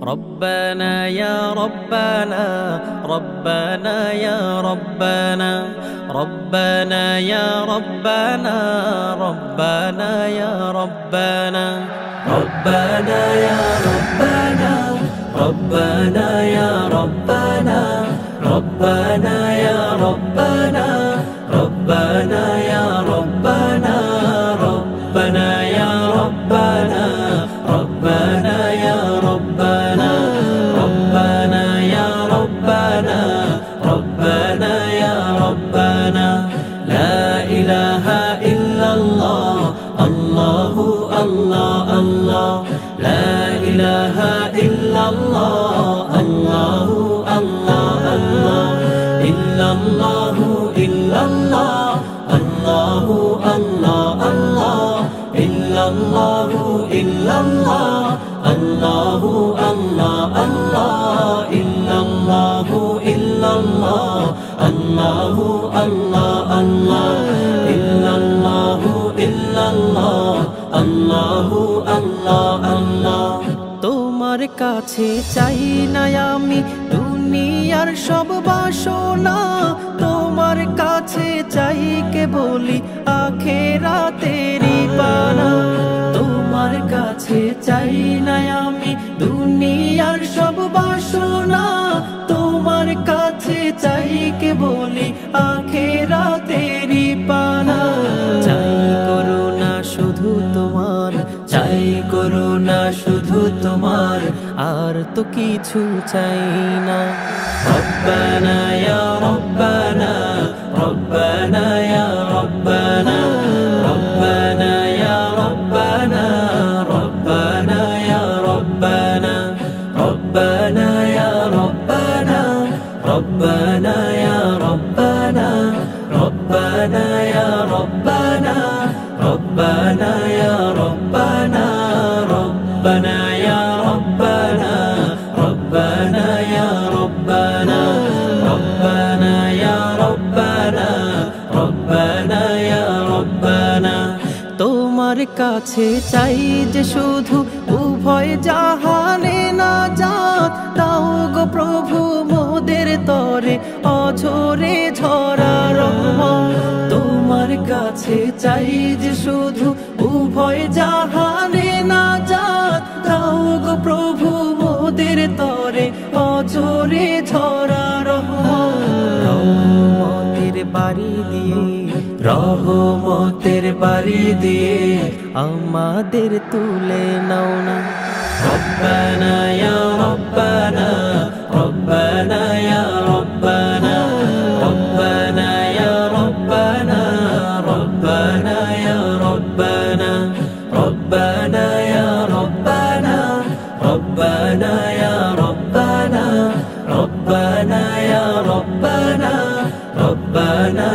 ربنا يا ربنا ربنا يا ربنا ربنا يا ربنا ربنا يا ربنا ربنا يا ربنا ربنا يا ربنا ربنا يا ربنا ربنا يا ربنا ربنا يا ربنا ربنا يا ربنا ربنا يا ربنا ربنا يا ربنا لا إله إلا الله الله الله الله لا إله إلا الله الله الله الله إلا الله إلا الله الله الله الله إلا الله إلا الله الله الله الله إلا الله إلا الله الله الله الله إلا الله إلا الله الله الله الله তোমার কাছে চাই না আমি দুনিয়ার সব বাসনা তোমার কাছে চাই কেবলই আখিরাতেরই পানা তোমার কাছে চাই না আমি দুনিয়ার সব বাসনা তোমার কাছে চাই কেবলই আখিরাতেরই পানা চাই করুণা শুধু তোমার চাই করুণা শুধু তোমার আর তো কিছু চাই না রব্বানা ইয়া রব্বানা রব্বানা ইয়া রব্বানা রব্বানা ইয়া রব্বানা রব্বানা ইয়া রব্বানা রব্বানা ইয়া রব্বানা রব্বানা ইয়া রব্বানা রব্বানা ইয়া রব্বানা ربنا يا ربنا ربنا يا ربنا ربنا يا ربنا ربنا يا ربنا ربنا يا ربنا তোমার কাছে চাই যে শুধু উভয় জাহানে নাজাত দাও গো প্রভু মোদের তরে অঝরে ঝরা রহমত তোমার কাছে চাই যে শুধু উভয় জাহানে নাজাত দাও গো প্রভু মোদের তরে অঝরে ঝরা রহমতের বাড়ি দিয়ে রহমতের বাড়ি দিয়ে আমাদের তুলে নাও না রব্বানা ইয়া রব্বানা রব্বানা ইয়া রব্বানা রব্বানা ইয়া রব্বানা রব্বানা ইয়া রব্বানা রব্বানা ইয়া রব্বানা রব্বানা ইয়া রব্বানা রব্বানা ইয়া রব্বানা রব্বানা